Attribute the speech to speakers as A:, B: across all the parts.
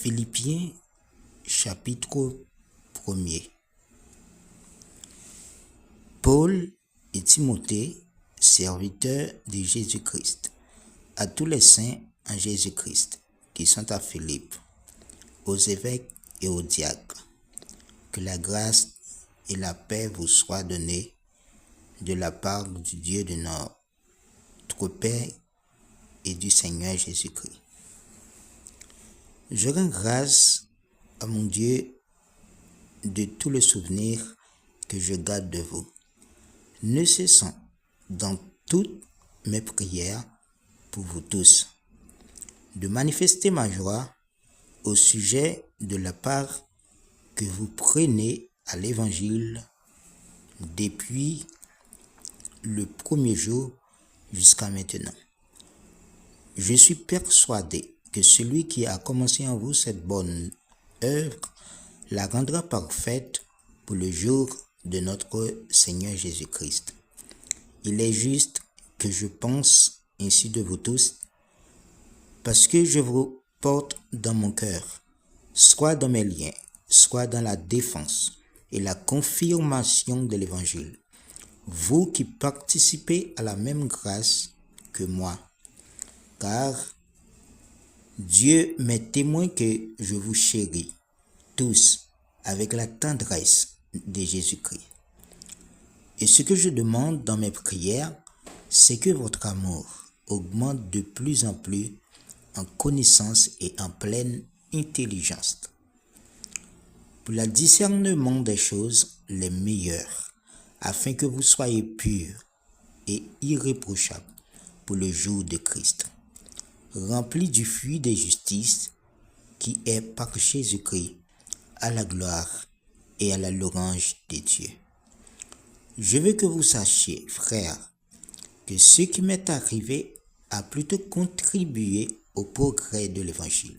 A: Philippiens chapitre 1er. Paul et Timothée, serviteurs de Jésus-Christ, à tous les saints en Jésus-Christ qui sont à Philippe, aux évêques et aux diacres, que la grâce et la paix vous soient données de la part du Dieu de notre Père et du Seigneur Jésus-Christ. Je rends grâce à mon Dieu de tous les souvenirs que je garde de vous, ne cessant dans toutes mes prières pour vous tous, de manifester ma joie au sujet de la part que vous prenez à l'Évangile depuis le premier jour jusqu'à maintenant. Je suis persuadé que celui qui a commencé en vous cette bonne œuvre la rendra parfaite pour le jour de notre Seigneur Jésus-Christ. Il est juste que je pense ainsi de vous tous, parce que je vous porte dans mon cœur, soit dans mes liens, soit dans la défense et la confirmation de l'Évangile, vous qui participez à la même grâce que moi, car Dieu m'est témoin que je vous chéris tous avec la tendresse de Jésus-Christ. Et ce que je demande dans mes prières, c'est que votre amour augmente de plus en plus en connaissance et en pleine intelligence, pour le discernement des choses les meilleures, afin que vous soyez purs et irréprochables pour le jour de Christ, remplis du fruit de justice qui est par Jésus-Christ à la gloire et à la louange de Dieu. Je veux que vous sachiez, frères, que ce qui m'est arrivé a plutôt contribué au progrès de l'Évangile.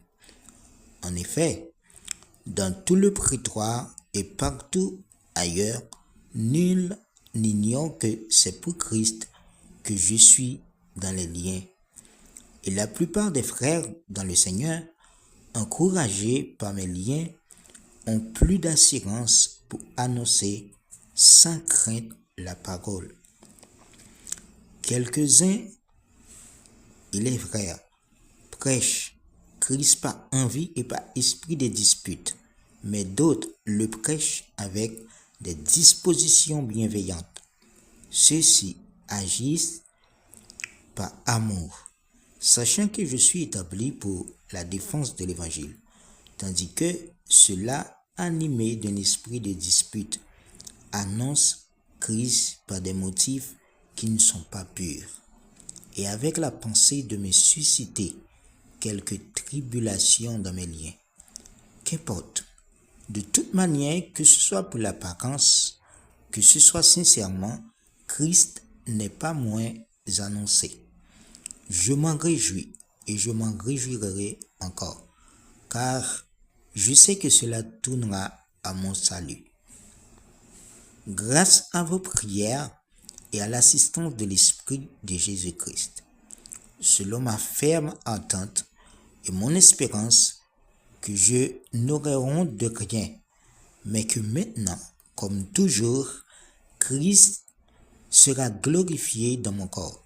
A: En effet, dans tout le prétoire et partout ailleurs, nul n'ignore que c'est pour Christ que je suis dans les liens. Et la plupart des frères dans le Seigneur, encouragés par mes liens, ont plus d'assurance pour annoncer sans crainte la parole. Quelques-uns, il est vrai, prêchent Christ par envie et par esprit de dispute, mais d'autres le prêchent avec des dispositions bienveillantes. Ceux-ci agissent par amour, sachant que je suis établi pour la défense de l'Évangile, tandis que ceux-là, animés d'un esprit de dispute, annoncent Christ par des motifs qui ne sont pas purs, et avec la pensée de me susciter quelques tribulations dans mes liens. Qu'importe, de toute manière, que ce soit pour l'apparence, que ce soit sincèrement, Christ n'est pas moins annoncé. Je m'en réjouis et je m'en réjouirai encore, car je sais que cela tournera à mon salut. Grâce à vos prières et à l'assistance de l'Esprit de Jésus-Christ, selon ma ferme entente et mon espérance que je n'aurai honte de rien, mais que maintenant, comme toujours, Christ sera glorifié dans mon corps,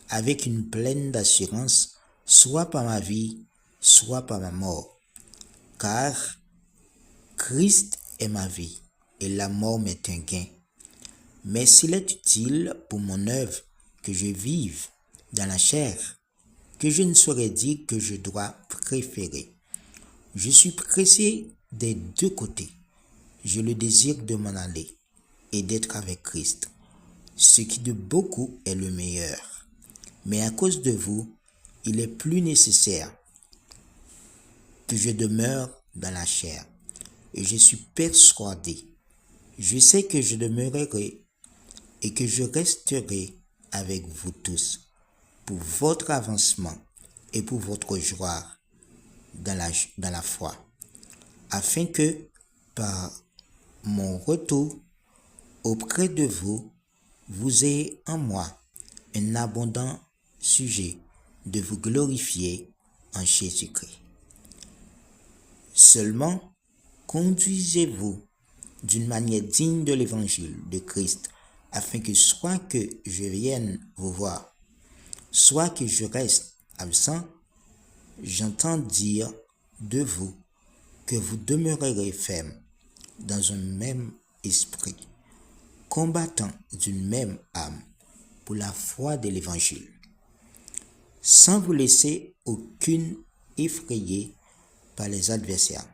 A: avec une pleine d'assurance, soit par ma vie, soit par ma mort. Car Christ est ma vie, et la mort m'est un gain. Mais s'il est utile pour mon œuvre que je vive dans la chair, que je ne saurais dire que je dois préférer. Je suis pressé des deux côtés. Je le désire de m'en aller et d'être avec Christ, ce qui de beaucoup est le meilleur. Mais à cause de vous, il est plus nécessaire que je demeure dans la chair. Et je suis persuadé, je sais que je demeurerai et que je resterai avec vous tous pour votre avancement et pour votre joie dans la foi, afin que par mon retour auprès de vous, vous ayez en moi un abondant sujet de vous glorifier en Jésus-Christ. Seulement, conduisez-vous d'une manière digne de l'évangile de Christ, afin que soit que je vienne vous voir, soit que je reste absent, j'entends dire de vous que vous demeurerez ferme dans un même esprit, combattant d'une même âme pour la foi de l'évangile, sans vous laisser aucune effrayée par les adversaires,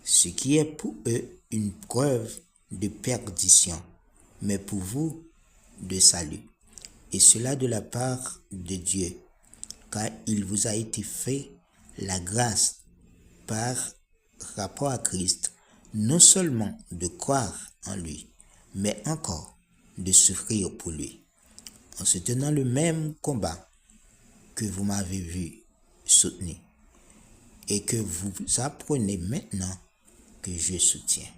A: ce qui est pour eux une preuve de perdition, mais pour vous de salut, et cela de la part de Dieu, car il vous a été fait la grâce par rapport à Christ, non seulement de croire en lui, mais encore de souffrir pour lui, en se tenant le même combat que vous m'avez vu soutenir et que vous apprenez maintenant que je soutiens.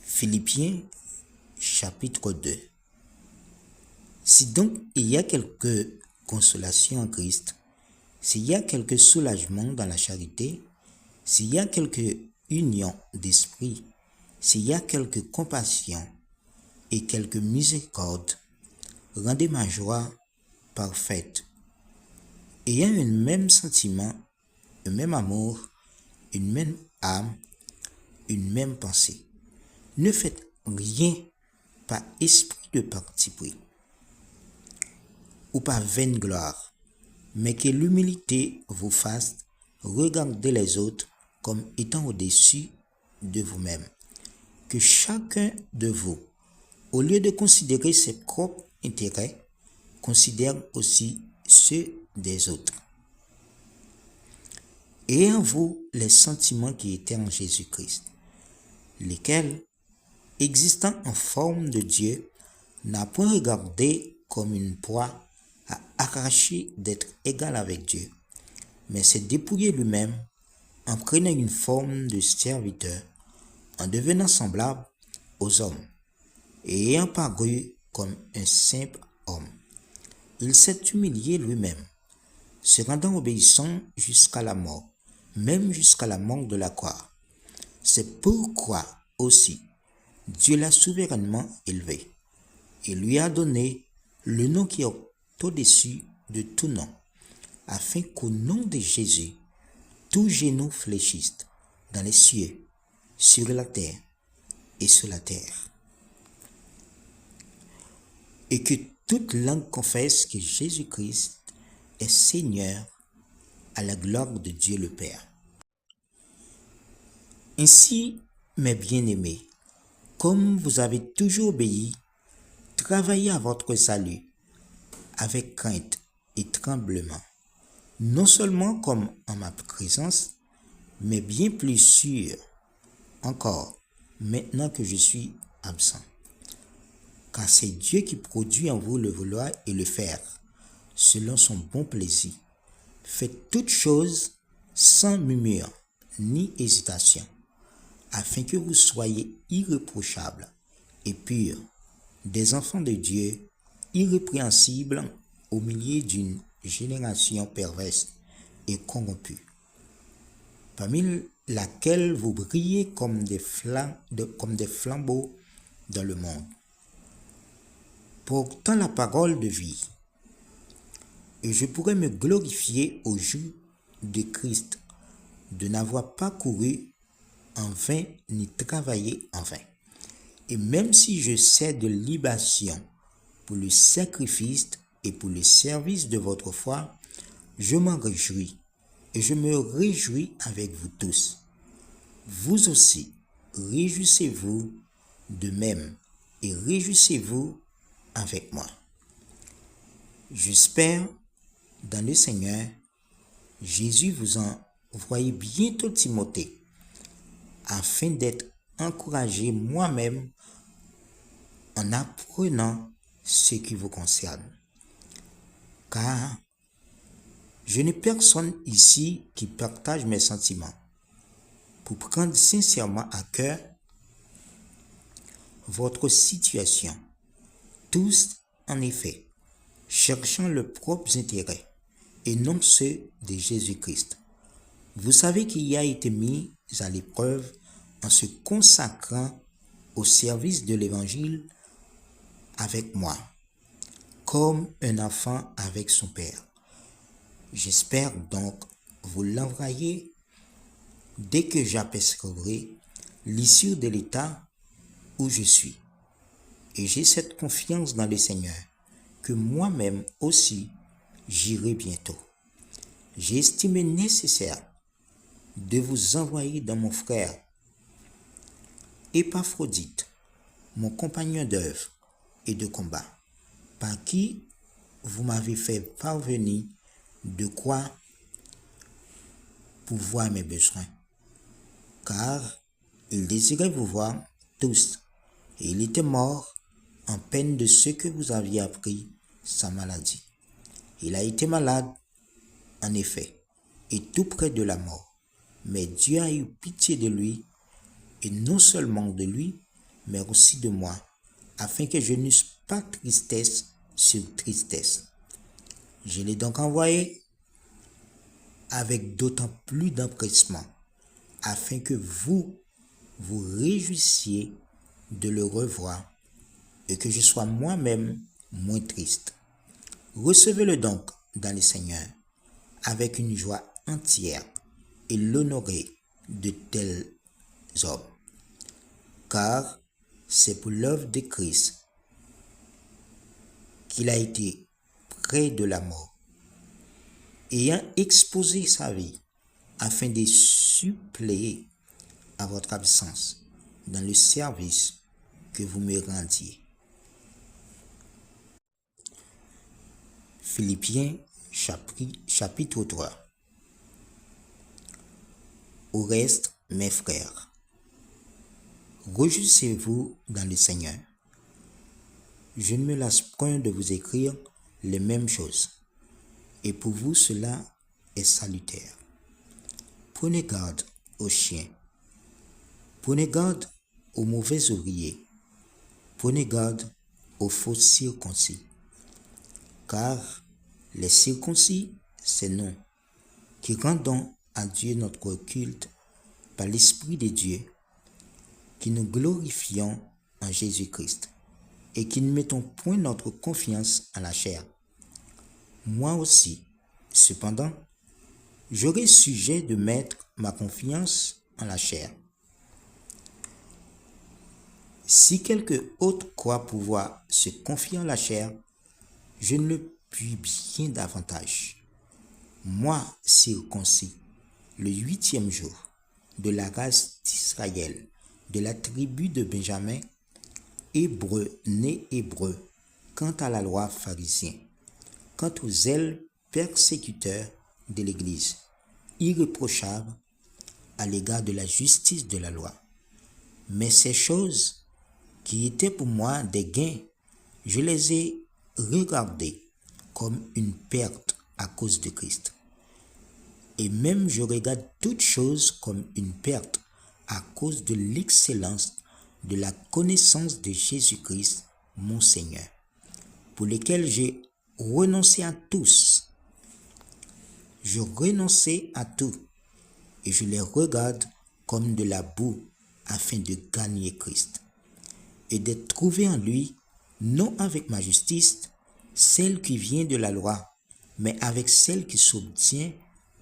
A: Philippiens chapitre 2. Si donc il y a quelque consolation en Christ, s'il y a quelque soulagement dans la charité, s'il y a quelque union d'esprit, s'il y a quelque compassion et quelque miséricorde, rendez ma joie parfaite, ayant un même sentiment, un même amour, une même âme, une même pensée. Ne faites rien par esprit de parti pris ou par vaine gloire, mais que l'humilité vous fasse regarder les autres comme étant au-dessus de vous-même. Que chacun de vous, au lieu de considérer ses propres intérêts, considère aussi ceux des autres. Et en vous les sentiments qui étaient en Jésus-Christ, lesquels, existant en forme de Dieu, n'a point regardé comme une proie à arracher d'être égal avec Dieu, mais s'est dépouillé lui-même en prenant une forme de serviteur, en devenant semblable aux hommes, et ayant paru comme un simple homme. Il s'est humilié lui-même, se rendant obéissant jusqu'à la mort, même jusqu'à la mort de la croix. C'est pourquoi aussi Dieu l'a souverainement élevé et lui a donné le nom qui est au-dessus de tout nom, afin qu'au nom de Jésus, tout genou fléchisse dans les cieux, sur la terre et sur la terre, et que toute langue confesse que Jésus-Christ est Seigneur, à la gloire de Dieu le Père. Ainsi, mes bien-aimés, comme vous avez toujours obéi, travaillez à votre salut avec crainte et tremblement, non seulement comme en ma présence, mais bien plus sûr encore maintenant que je suis absent. Car c'est Dieu qui produit en vous le vouloir et le faire, selon son bon plaisir. Faites toutes choses sans murmure ni hésitation, afin que vous soyez irréprochables et purs, des enfants de Dieu, irrépréhensibles au milieu d'une génération perverse et corrompue, parmi laquelle vous brillez comme des flambeaux dans le monde, portant la parole de vie. Et je pourrais me glorifier au jour de Christ de n'avoir pas couru en vain ni travaillé en vain. Et même si je sers de libation pour le sacrifice et pour le service de votre foi, je m'en réjouis et je me réjouis avec vous tous. Vous aussi, réjouissez-vous de même et réjouissez-vous avec moi. J'espère dans le Seigneur, Jésus vous envoie bientôt Timothée, afin d'être encouragé moi-même en apprenant ce qui vous concerne. Car je n'ai personne ici qui partage mes sentiments pour prendre sincèrement à cœur votre situation. Tous, en effet, cherchant leurs propres intérêts, et non ceux de Jésus-Christ. Vous savez qu'il a été mis à l'épreuve en se consacrant au service de l'Évangile avec moi, comme un enfant avec son père. J'espère donc vous l'envoyer dès que j'apercevrai l'issue de l'état où je suis. Et j'ai cette confiance dans le Seigneur que moi-même aussi j'irai bientôt. J'ai estimé nécessaire de vous envoyer dans mon frère Épaphrodite, mon compagnon d'œuvre et de combat, par qui vous m'avez fait parvenir de quoi pourvoir mes besoins, car il désirait vous voir tous, et il était mort en peine de ce que vous aviez appris sa maladie. Il a été malade, en effet, et tout près de la mort, mais Dieu a eu pitié de lui, et non seulement de lui, mais aussi de moi, afin que je n'eusse pas tristesse sur tristesse. Je l'ai donc envoyé avec d'autant plus d'empressement, afin que vous vous réjouissiez de le revoir et que je sois moi-même moins triste. Recevez-le donc dans le Seigneur avec une joie entière et l'honorez de tels hommes, car c'est pour l'œuvre de Christ qu'il a été près de la mort, ayant exposé sa vie afin de suppléer à votre absence dans le service que vous me rendiez. Philippiens chapitre 3. Au reste, mes frères, réjouissez-vous dans le Seigneur. Je ne me lasse point de vous écrire les mêmes choses, et pour vous cela est salutaire. Prenez garde aux chiens, prenez garde aux mauvais ouvriers, prenez garde aux faux circoncis, car les circoncis, c'est nous, qui rendons à Dieu notre culte par l'Esprit de Dieu, qui nous glorifions en Jésus-Christ, et qui ne mettons point notre confiance à la chair. Moi aussi, cependant, j'aurais sujet de mettre ma confiance en la chair. Si quelque autre croit pouvoir se confier en la chair, je ne le puis bien davantage. Moi, circoncis, le 8e jour, de la race d'Israël, de la tribu de Benjamin, hébreu né hébreu, quant à la loi pharisien, quant aux zèles persécuteurs de l'Église, irréprochable à l'égard de la justice de la loi. Mais ces choses qui étaient pour moi des gains, je les ai regardées comme une perte à cause de Christ. Et même je regarde toutes choses comme une perte à cause de l'excellence de la connaissance de Jésus-Christ, mon Seigneur, pour lesquels j'ai renoncé à tous. Je renonçais à tout, et je les regarde comme de la boue afin de gagner Christ, et d'être trouvé en lui, non avec ma justice, celle qui vient de la loi, mais avec celle qui s'obtient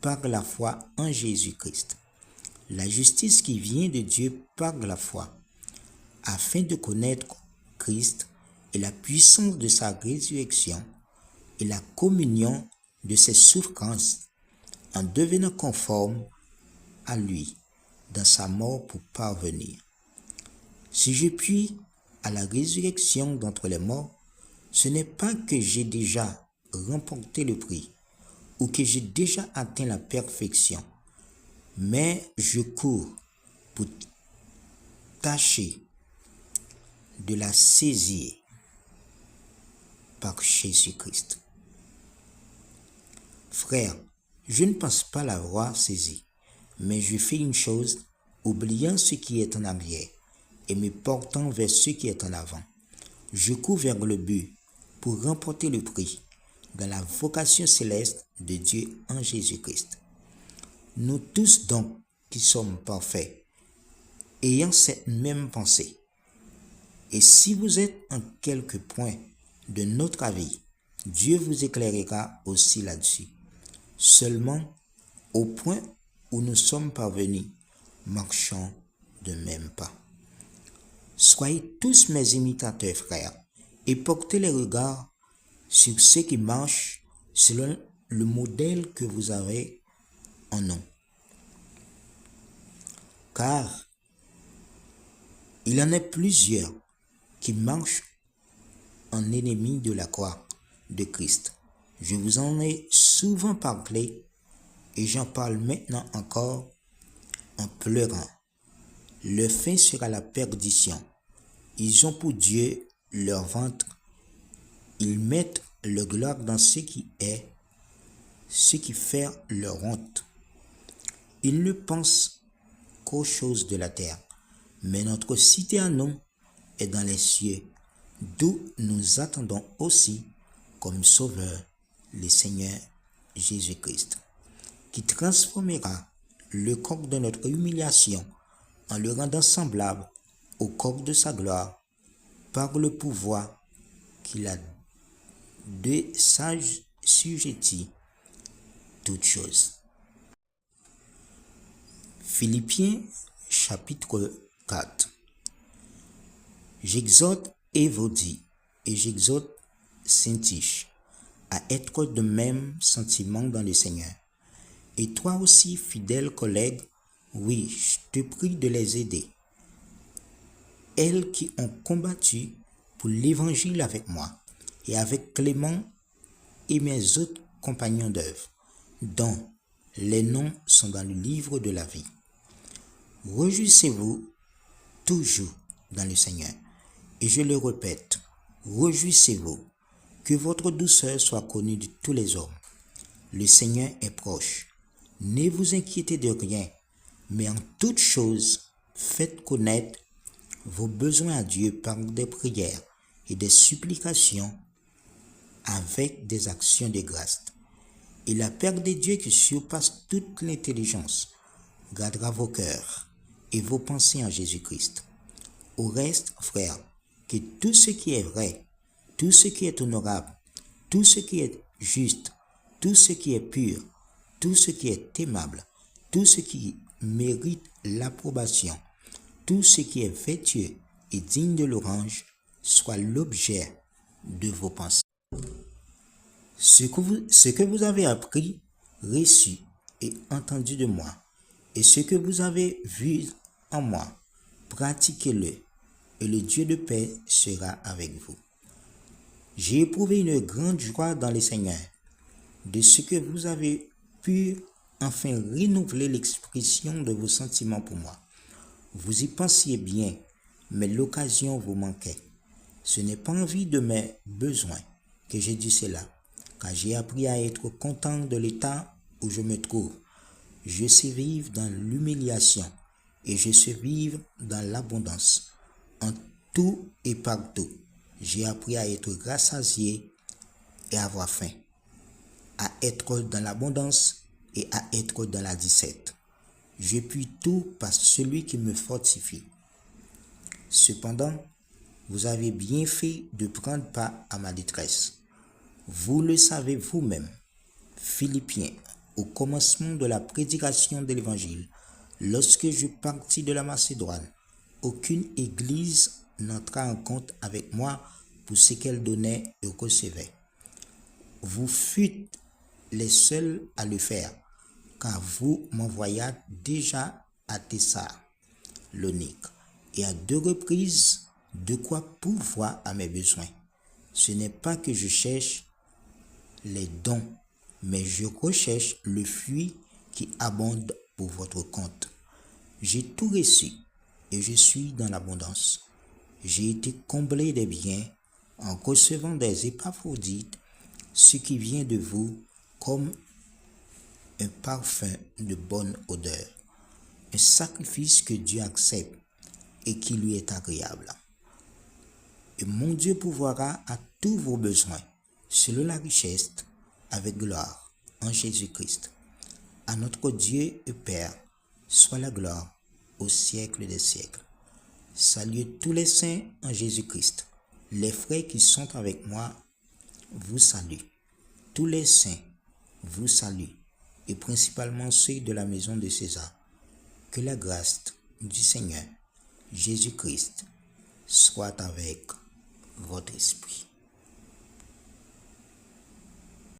A: par la foi en Jésus-Christ. La justice qui vient de Dieu par la foi, afin de connaître Christ et la puissance de sa résurrection et la communion de ses souffrances, en devenant conforme à lui dans sa mort pour parvenir, si je puis, à la résurrection d'entre les morts, ce n'est pas que j'ai déjà remporté le prix ou que j'ai déjà atteint la perfection, mais je cours pour tâcher de la saisir par Jésus-Christ. Frère, je ne pense pas l'avoir saisie, mais je fais une chose, oubliant ce qui est en arrière et me portant vers ce qui est en avant. Je cours vers le but pour remporter le prix dans la vocation céleste de Dieu en Jésus-Christ. Nous tous donc qui sommes parfaits, ayant cette même pensée. Et si vous êtes en quelque point de notre avis, Dieu vous éclairera aussi là-dessus. Seulement, au point où nous sommes parvenus, marchons de même pas. Soyez tous mes imitateurs, frères, et portez les regards sur ceux qui marchent selon le modèle que vous avez en nous. Car il y en a plusieurs qui marchent en ennemis de la croix de Christ. Je vous en ai souvent parlé et j'en parle maintenant encore en pleurant. Leur fin sera la perdition. Ils ont pour Dieu leur ventre. Ils mettent leur gloire dans ce qui fait leur honte. Ils ne pensent qu'aux choses de la terre. Mais notre cité à nous est dans les cieux, d'où nous attendons aussi comme Sauveur le Seigneur Jésus-Christ, qui transformera le corps de notre humiliation en le rendant semblable au corps de sa gloire par le pouvoir qu'il a de s'assujettir toutes choses. Philippiens chapitre 4. J'exhorte Évodie et j'exhorte Syntyche à être de même sentiment dans le Seigneur. Et toi aussi, fidèle collègue, oui, je te prie de les aider. Elles qui ont combattu pour l'évangile avec moi et avec Clément et mes autres compagnons d'œuvre, dont les noms sont dans le livre de la vie. Réjouissez-vous toujours dans le Seigneur. Et je le répète, réjouissez-vous, que votre douceur soit connue de tous les hommes. Le Seigneur est proche. Ne vous inquiétez de rien, mais en toute chose, faites connaître vos besoins à Dieu par des prières et des supplications avec des actions de grâce. Et la paix de Dieu qui surpasse toute l'intelligence gardera vos cœurs et vos pensées en Jésus-Christ. Au reste, frères, que tout ce qui est vrai, tout ce qui est honorable, tout ce qui est juste, tout ce qui est pur, tout ce qui est aimable, tout ce qui mérite l'approbation, tout ce qui est vertueux et digne de louange, soit l'objet de vos pensées. Ce que vous avez appris, reçu et entendu de moi, et ce que vous avez vu en moi, pratiquez-le, et le Dieu de paix sera avec vous. J'ai éprouvé une grande joie dans le Seigneur, de ce que vous avez pu enfin renouveler l'expression de vos sentiments pour moi. Vous y pensiez bien, mais l'occasion vous manquait. Ce n'est pas en vue de mes besoins que j'ai dit cela, car j'ai appris à être content de l'état où je me trouve. Je sais vivre dans l'humiliation et je sais vivre dans l'abondance. En tout et partout, j'ai appris à être rassasié et avoir faim, à être dans l'abondance et à être dans la disette. Je puis tout par celui qui me fortifie. Cependant, vous avez bien fait de prendre part à ma détresse. Vous le savez vous-même, Philippiens, au commencement de la prédication de l'Évangile, lorsque je partis de la Macédoine, aucune église n'entra en compte avec moi pour ce qu'elle donnait et recevait. Vous fûtes les seuls à le faire, car vous m'envoyâtes déjà à Thessalonique et à 2 reprises de quoi pourvoir à mes besoins. Ce n'est pas que je cherche les dons, mais je recherche le fruit qui abonde pour votre compte. J'ai tout reçu et je suis dans l'abondance. J'ai été comblé des biens en recevant des Épaphrodites, ce qui vient de vous comme un parfum de bonne odeur, un sacrifice que Dieu accepte et qui lui est agréable. Et mon Dieu pourvoira à tous vos besoins, selon la richesse, avec gloire, en Jésus-Christ. À notre Dieu et Père, soit la gloire au siècle des siècles. Saluez tous les saints en Jésus-Christ. Les frères qui sont avec moi vous saluent. Tous les saints vous saluent, et principalement ceux de la maison de César. Que la grâce du Seigneur Jésus-Christ soit avec votre esprit.